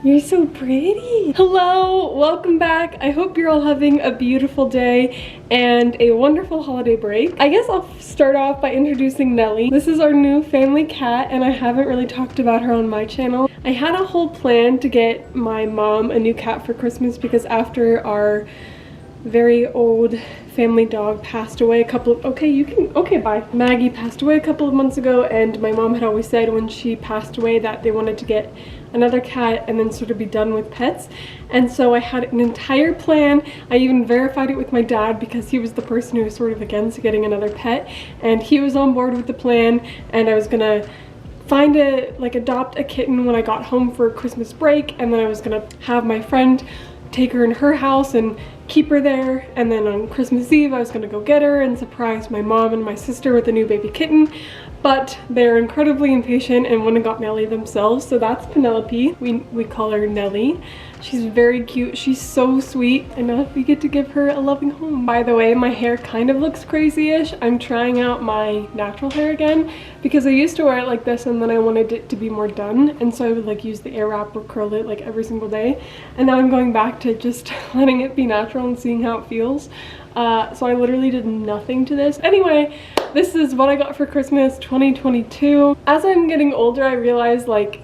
You're so pretty. Hello, welcome back. I hope you're all having a beautiful day and a wonderful holiday break. I guess I'll start off by introducing Nellie. This is our new family cat and I haven't really talked about her on my channel. I had a whole plan to get my mom a new cat for Christmas because after our very old family dog passed away bye. Maggie passed away a couple of months ago, and my mom had always said when she passed away that they wanted to get another cat and then sort of be done with pets. And so I had an entire plan. I even verified it with my dad because he was the person who was sort of against getting another pet, and he was on board with the plan, and I was gonna adopt a kitten when I got home for Christmas break, and then I was gonna have my friend take her in her house and keep her there, and then on Christmas Eve I was gonna go get her and surprise my mom and my sister with a new baby kitten. But they're incredibly impatient and went and got Nellie themselves. So that's Penelope. We call her Nellie. She's very cute. She's so sweet. And now we get to give her a loving home. By the way, my hair kind of looks crazy-ish. I'm trying out my natural hair again because I used to wear it like this and then I wanted it to be more done. And so I would like use the air wrap or curl it like every single day. And now I'm going back to just letting it be natural and seeing how it feels. So I literally did nothing to this. Anyway, this is what I got for Christmas 2022. As I'm getting older, I realize like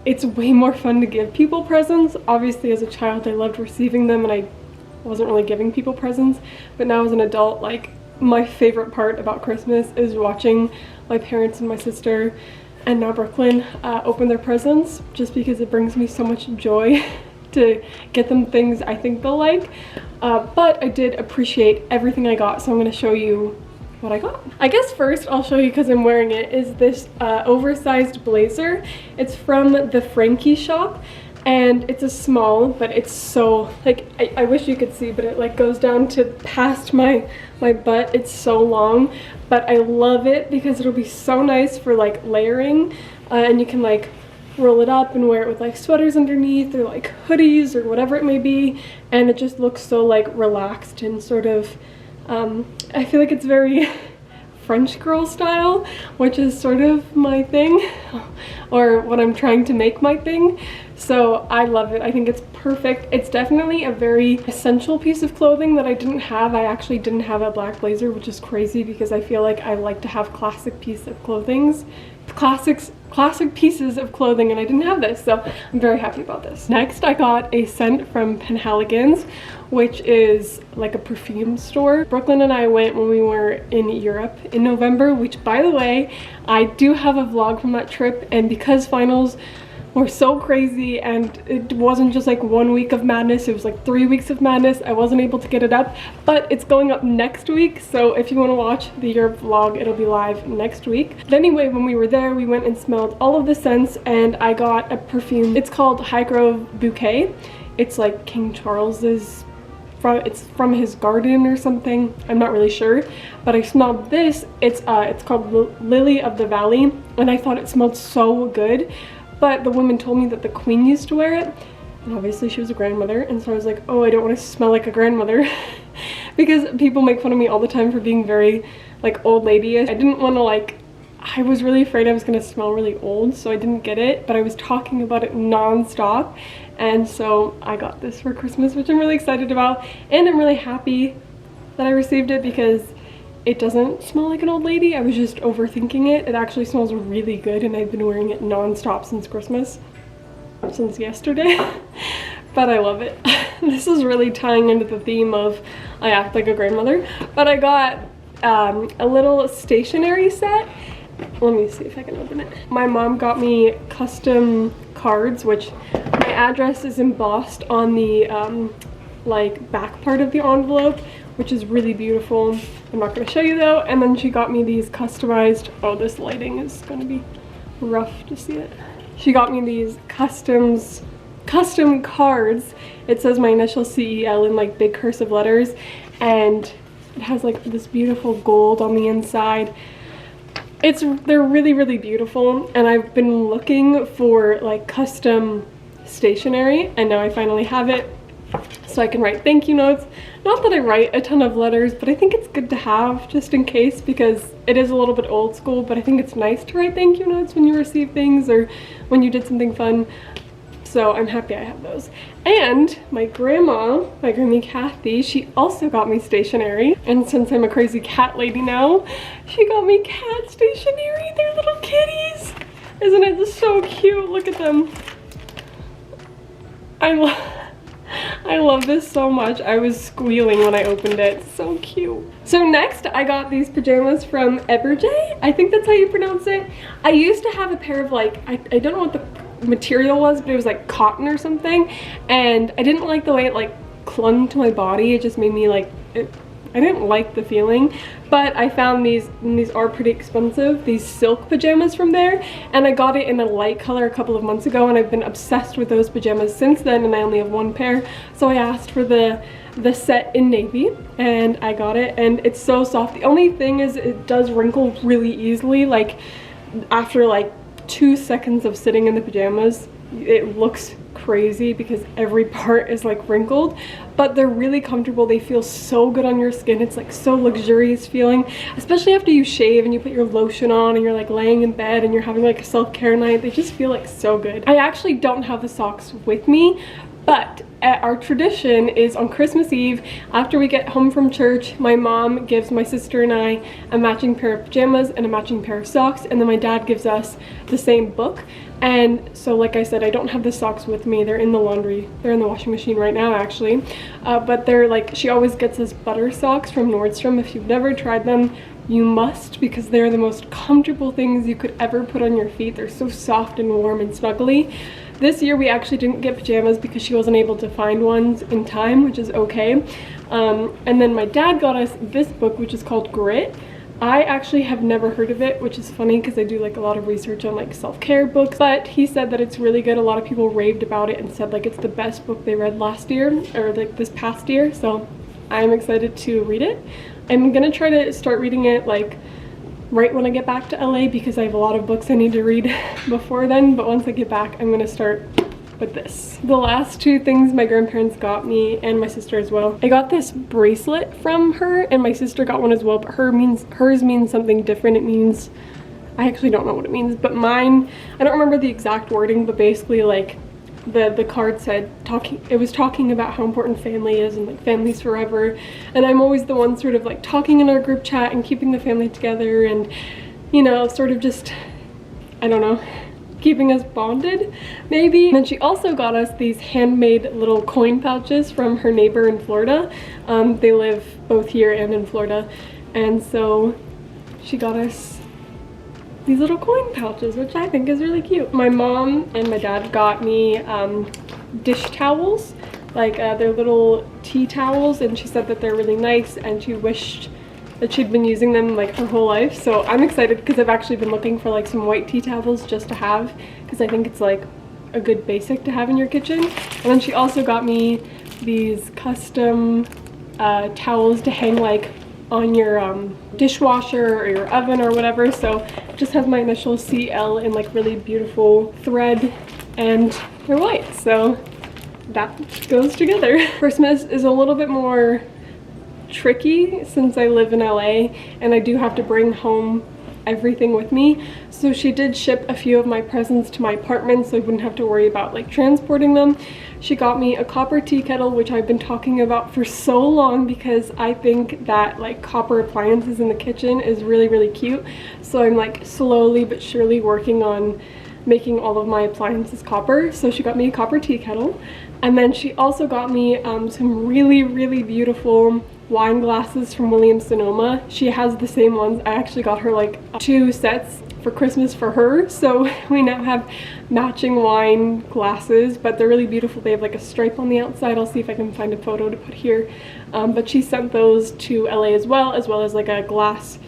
it's way more fun to give people presents. Obviously as a child I loved receiving them and I wasn't really giving people presents, but now as an adult, like my favorite part about Christmas is watching my parents and my sister and now Brooklyn open their presents, just because it brings me so much joy to get them things I think they'll like. But I did appreciate everything I got, so I'm going to show you what I got. I guess first I'll show you, because I'm wearing it, is this oversized blazer. It's from the Frankie shop and it's a small, but it's so like I wish you could see, but it like goes down to past my butt. It's so long, but I love it because it'll be so nice for like layering, and you can like roll it up and wear it with like sweaters underneath or like hoodies or whatever it may be, and it just looks so like relaxed and sort of I feel like it's very French girl style, which is sort of my thing, or what I'm trying to make my thing. So I love it. I think it's perfect. It's definitely a very essential piece of clothing that I didn't have. I actually didn't have a black blazer, which is crazy because I feel like I like to have classic pieces of clothing, and I didn't have this, so I'm very happy about this. Next, I got a scent from Penhaligon's, which is like a perfume store. Brooklyn and I went when we were in Europe in November, which, by the way, I do have a vlog from that trip, and because finals were so crazy and it wasn't just like 1 week of madness, it was like 3 weeks of madness, I wasn't able to get it up, but it's going up next week, so if you want to watch the Europe vlog, it'll be live next week. But anyway, when we were there, we went and smelled all of the scents, and I got a perfume. It's called Highgrove Bouquet. It's like King Charles's, it's from his garden or something, I'm not really sure, but I smelled this. It's called Lily of the Valley, and I thought it smelled so good. But the woman told me that the queen used to wear it, and obviously she was a grandmother, and so I was like, oh, I don't want to smell like a grandmother because people make fun of me all the time for being very like old lady-ish. I didn't want to like, I was really afraid I was going to smell really old, so I didn't get it, but I was talking about it non-stop, and so I got this for Christmas, which I'm really excited about, and I'm really happy that I received it because it doesn't smell like an old lady. I was just overthinking it. It actually smells really good, and I've been wearing it non-stop since Christmas, since yesterday. But I love it. This is really tying into the theme of I act like a grandmother. But I got a little stationery set. Let me see if I can open it. My mom got me custom cards, which my address is embossed on the like back part of the envelope, which is really beautiful. I'm not going to show you though. And then she got me these customized, oh, this lighting is going to be rough to see it. She got me these custom cards. It says my initial CEL in like big cursive letters, and it has like this beautiful gold on the inside. They're really, really beautiful, and I've been looking for like custom stationery, and now I finally have it. So I can write thank you notes. Not that I write a ton of letters, but I think it's good to have just in case, because it is a little bit old school, but I think it's nice to write thank you notes when you receive things or when you did something fun. So I'm happy I have those. And my grandma, my Grammy Kathy, she also got me stationery. And since I'm a crazy cat lady now, she got me cat stationery. They're little kitties. Isn't it just so cute? Look at them. I love this so much. I was squealing when I opened it. So cute. So next I got these pajamas from Everjay. I think that's how you pronounce it. I used to have a pair of like, I don't know what the material was, but it was like cotton or something. And I didn't like the way it like clung to my body. It just made me like, I didn't like the feeling. But I found these, and these are pretty expensive, these silk pajamas from there. And I got it in a light color a couple of months ago, and I've been obsessed with those pajamas since then, and I only have one pair. So I asked for the set in navy, and I got it, and it's so soft. The only thing is it does wrinkle really easily. Like after like 2 seconds of sitting in the pajamas, it looks crazy because every part is like wrinkled, but they're really comfortable. They feel so good on your skin. It's like so luxurious feeling, especially after you shave and you put your lotion on and you're like laying in bed and you're having like a self-care night. They just feel like so good. I actually don't have the socks with me, but our tradition is on Christmas Eve, after we get home from church, my mom gives my sister and I a matching pair of pajamas and a matching pair of socks, and then my dad gives us the same book. And so like I said, I don't have the socks with me. They're in the laundry. They're in the washing machine right now actually. But they're like, she always gets us butter socks from Nordstrom. If you've never tried them, you must, because they're the most comfortable things you could ever put on your feet. They're so soft and warm and snuggly. This year we actually didn't get pajamas because she wasn't able to find ones in time, which is okay. And then my dad got us this book, which is called Grit. I actually have never heard of it, which is funny because I do like a lot of research on like self-care books, but he said that it's really good. A lot of people raved about it and said like it's the best book they read last year, or like this past year, so I'm excited to read it. I'm gonna try to start reading it like right when I get back to LA because I have a lot of books I need to read before then, but once I get back I'm gonna start with this. The last two things my grandparents got me, and my sister as well. I got this bracelet from her, and my sister got one as well, but hers means something different. It means, I actually don't know what it means, but mine, I don't remember the exact wording, but basically like the card said, it was talking about how important family is and like family's forever, and I'm always the one sort of like talking in our group chat and keeping the family together, and you know, sort of just, I don't know, keeping us bonded maybe. And then she also got us these handmade little coin pouches from her neighbor in Florida. They live both here and in Florida, and so she got us these little coin pouches, which I think is really cute. My mom and my dad got me dish towels, like they're little tea towels, and she said that they're really nice, and she wished that she'd been using them like her whole life. So I'm excited because I've actually been looking for like some white tea towels just to have, because I think it's like a good basic to have in your kitchen. And then she also got me these custom towels to hang like on your dishwasher or your oven or whatever. So it just has my initial CL in like really beautiful thread, and they're white, so that goes together. Christmas is a little bit more tricky since I live in LA and I do have to bring home everything with me. So she did ship a few of my presents to my apartment so I wouldn't have to worry about like transporting them. She got me a copper tea kettle, which I've been talking about for so long because I think that like copper appliances in the kitchen is really, really cute. So I'm like slowly but surely working on making all of my appliances copper. So she got me a copper tea kettle. And then she also got me some really, really beautiful wine glasses from Williams Sonoma. She has the same ones. I actually got her like 2 sets for Christmas for her, so we now have matching wine glasses, but they're really beautiful. They have like a stripe on the outside. I'll see if I can find a photo to put here, but she sent those to LA as well as like a glass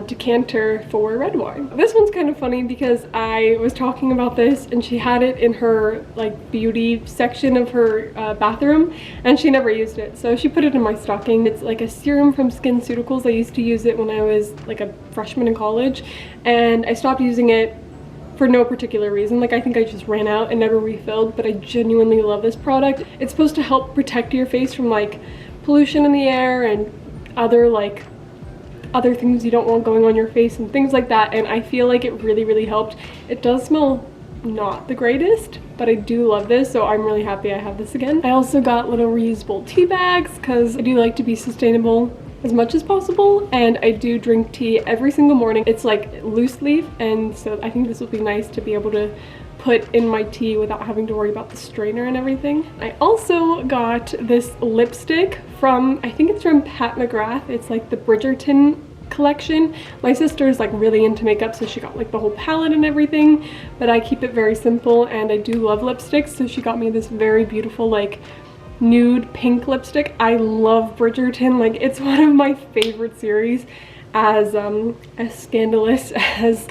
decanter for red wine. This one's kind of funny because I was talking about this and she had it in her like beauty section of her bathroom, and she never used it, so she put it in my stocking. It's like a serum from SkinCeuticals. I used to use it when I was like a freshman in college, and I stopped using it for no particular reason. Like I think I just ran out and never refilled, but I genuinely love this product. It's supposed to help protect your face from like pollution in the air and other things you don't want going on your face and things like that, and I feel like it really, really helped. It does smell not the greatest, but I do love this, so I'm really happy I have this again. I also got little reusable tea bags because I do like to be sustainable as much as possible, and I do drink tea every single morning. It's like loose leaf, and so I think this will be nice to be able to put in my tea without having to worry about the strainer and everything. I also got this lipstick from, I think it's from Pat McGrath. It's like the Bridgerton collection. My sister is like really into makeup, so she got like the whole palette and everything, but I keep it very simple, and I do love lipsticks, so she got me this very beautiful like nude pink lipstick. I love Bridgerton, like it's one of my favorite series, as scandalous as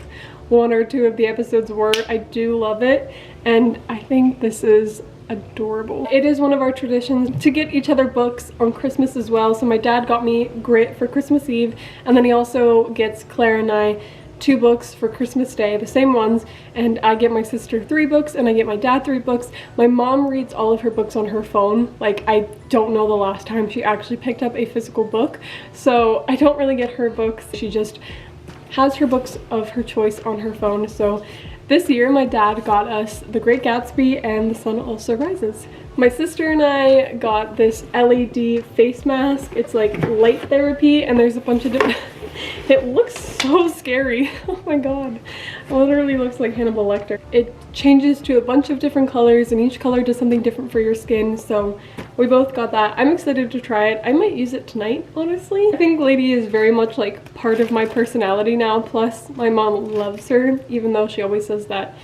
one or two of the episodes were. I do love it, and I think this is adorable. It is one of our traditions to get each other books on Christmas as well. So my dad got me Grit for Christmas Eve, and then he also gets Claire and I 2 books for Christmas Day, the same ones, and I get my sister 3 books and I get my dad 3 books. My mom reads all of her books on her phone. Like, I don't know the last time she actually picked up a physical book, so I don't really get her books. She just has her books of her choice on her phone. So this year my dad got us The Great Gatsby and The Sun Also Rises. My sister and I got this LED face mask. It's like light therapy, and there's a bunch of different it looks so scary. Oh my god. It literally looks like Hannibal Lecter. It changes to a bunch of different colors, and each color does something different for your skin, so we both got that. I'm excited to try it. I might use it tonight, honestly. I think Lady is very much like part of my personality now, plus my mom loves her, even though she always says that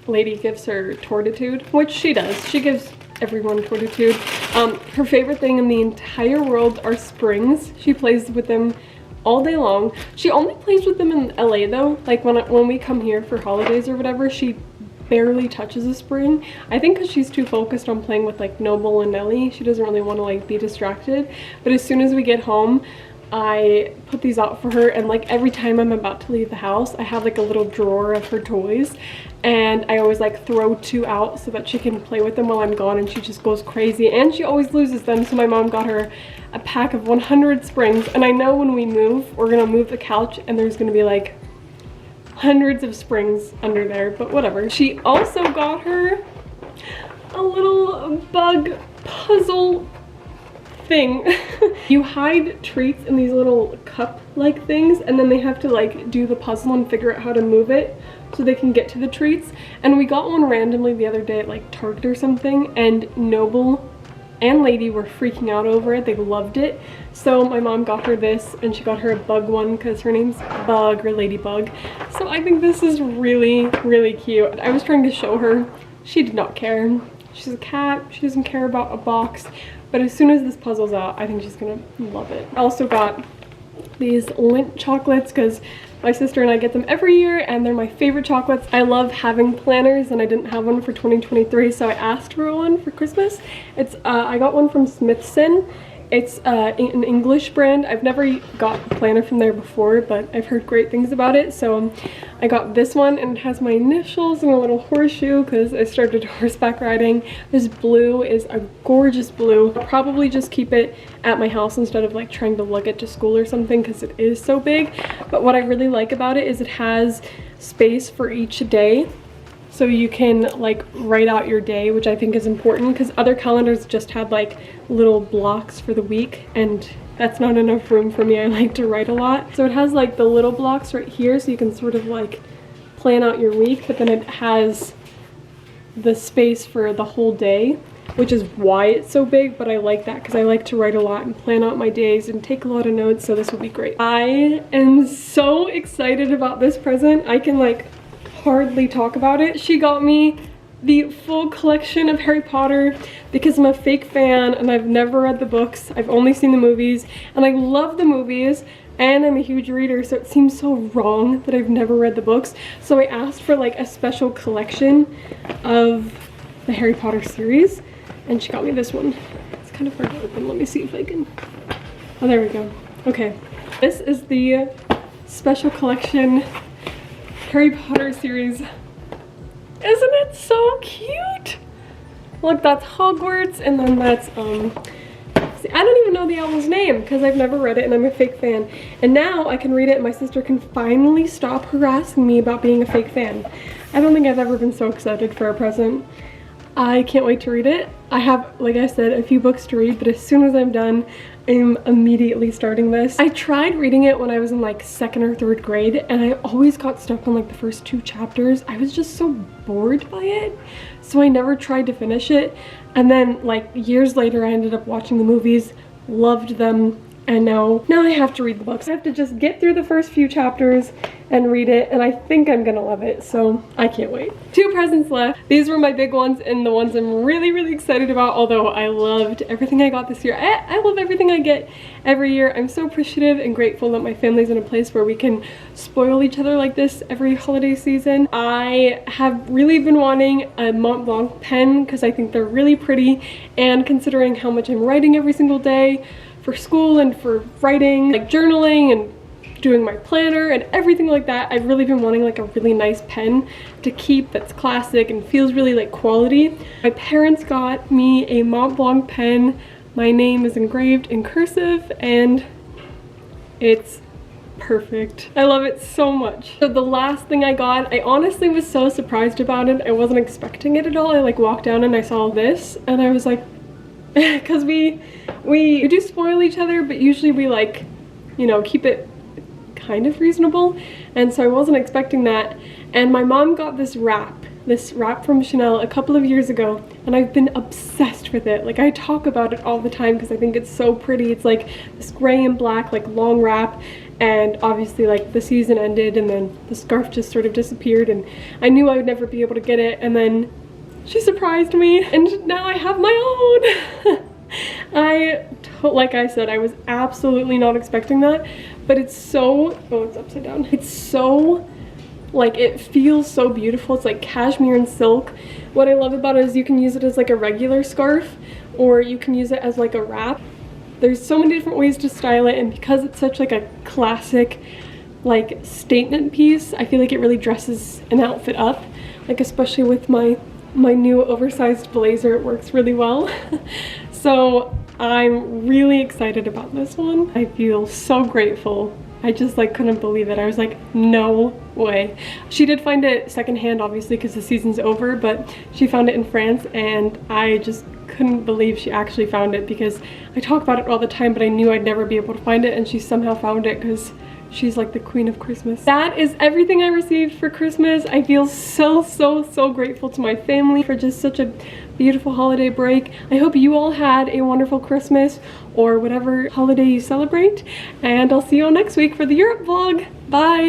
Lady gives her tortitude, which she does. She gives everyone tortitude. Her favorite thing in the entire world are springs. She plays with them all day long. She only plays with them in LA though. Like when we come here for holidays or whatever, she barely touches a spring. I think because she's too focused on playing with like Noble and Nellie, she doesn't really want to like be distracted. But as soon as we get home, I put these out for her, and like every time I'm about to leave the house, I have like a little drawer of her toys, and I always like throw 2 out so that she can play with them while I'm gone, and she just goes crazy, and she always loses them. So my mom got her a pack of 100 springs, and I know when we move, we're gonna move the couch and there's gonna be like hundreds of springs under there, but whatever. She also got her a little bug puzzle thing. You hide treats in these little cup like things, and then they have to like do the puzzle and figure out how to move it so they can get to the treats. And we got one randomly the other day at like Target or something, and Noble and Lady were freaking out over it. They loved it. So my mom got her this, and she got her a bug one because her name's Bug or Ladybug. So I think this is really, really cute. I was trying to show her. She did not care. She's a cat. She doesn't care about a box. But as soon as this puzzle's out, I think she's gonna love it. I also got these Lindt chocolates because my sister and I get them every year, and they're my favorite chocolates. I love having planners, and I didn't have one for 2023, so I asked for one for Christmas. It's I got one from Smithson. It's an English brand. I've never got a planner from there before, but I've heard great things about it. So I got this one, and it has my initials and a little horseshoe because I started horseback riding. This blue is a gorgeous blue. I'll probably just keep it at my house instead of like trying to lug it to school or something because it is so big. But what I really like about it is it has space for each day. So you can like write out your day, which I think is important because other calendars just had like little blocks for the week, and that's not enough room for me. I like to write a lot. So it has like the little blocks right here, so you can sort of like plan out your week, but then it has the space for the whole day, which is why it's so big. But I like that because I like to write a lot and plan out my days and take a lot of notes, so this will be great. I am so excited about this present. I can like hardly talk about it. She got me the full collection of Harry Potter because I'm a fake fan and I've never read the books. I've only seen the movies, and I love the movies, and I'm a huge reader, so it seems so wrong that I've never read the books. So I asked for like a special collection of the Harry Potter series, and she got me this one. It's kind of hard to open. Let me see if I can. Oh, there we go. Okay, this is the special collection Harry Potter series. Isn't it so cute? Look, that's Hogwarts, and then that's see, I don't even know the owl's name because I've never read it and I'm a fake fan. And now I can read it and my sister can finally stop harassing me about being a fake fan. I don't think I've ever been so excited for a present. I can't wait to read it. I have, like I said, a few books to read, but as soon as I'm done, I'm immediately starting this. I tried reading it when I was in like 2nd or 3rd grade, and I always got stuck on like the first 2 chapters. I was just so bored by it, so I never tried to finish it. And then like years later, I ended up watching the movies, loved them, and now I have to read the books. I have to just get through the first few chapters and read it, and I think I'm gonna love it, so I can't wait. 2 presents left. These were my big ones and the ones I'm really excited about, although I loved everything I got this year. I love everything I get every year. I'm so appreciative and grateful that my family's in a place where we can spoil each other like this every holiday season. I have really been wanting a Mont Blanc pen because I think they're really pretty, and considering how much I'm writing every single day for school and for writing, like journaling and doing my planner and everything like that, I've really been wanting like a really nice pen to keep that's classic and feels really like quality. My parents got me a Mont Blanc pen. My name is engraved in cursive and it's perfect. I love it so much. So the last thing I got, I honestly was so surprised about it. I wasn't expecting it at all. I like walked down and I saw this and I was like, because we do spoil each other, but usually we like, you know, keep it kind of reasonable, and so I wasn't expecting that. And my mom got this wrap from Chanel a couple of years ago, and I've been obsessed with it. Like I talk about it all the time because I think it's so pretty. It's like this gray and black like long wrap, and obviously like the season ended and then the scarf just sort of disappeared, and I knew I would never be able to get it, and then she surprised me and now I have my own. Like I said, I was absolutely not expecting that, but it's so, oh, it's upside down. It's so, like, it feels so beautiful. It's like cashmere and silk. What I love about it is you can use it as like a regular scarf, or you can use it as like a wrap. There's so many different ways to style it, and because it's such like a classic like statement piece, I feel like it really dresses an outfit up, like especially with my new oversized blazer. It works really well. So I'm really excited about this one. I feel so grateful. I just like couldn't believe it. I was like, no way. She did find it secondhand, obviously, because the season's over, but she found it in France, and I just couldn't believe she actually found it, because I talk about it all the time, but I knew I'd never be able to find it, and she somehow found it because she's like the queen of Christmas. That is everything I received for Christmas. I feel so grateful to my family for just such a beautiful holiday break. I hope you all had a wonderful Christmas or whatever holiday you celebrate, and I'll see you all next week for the Europe vlog. Bye!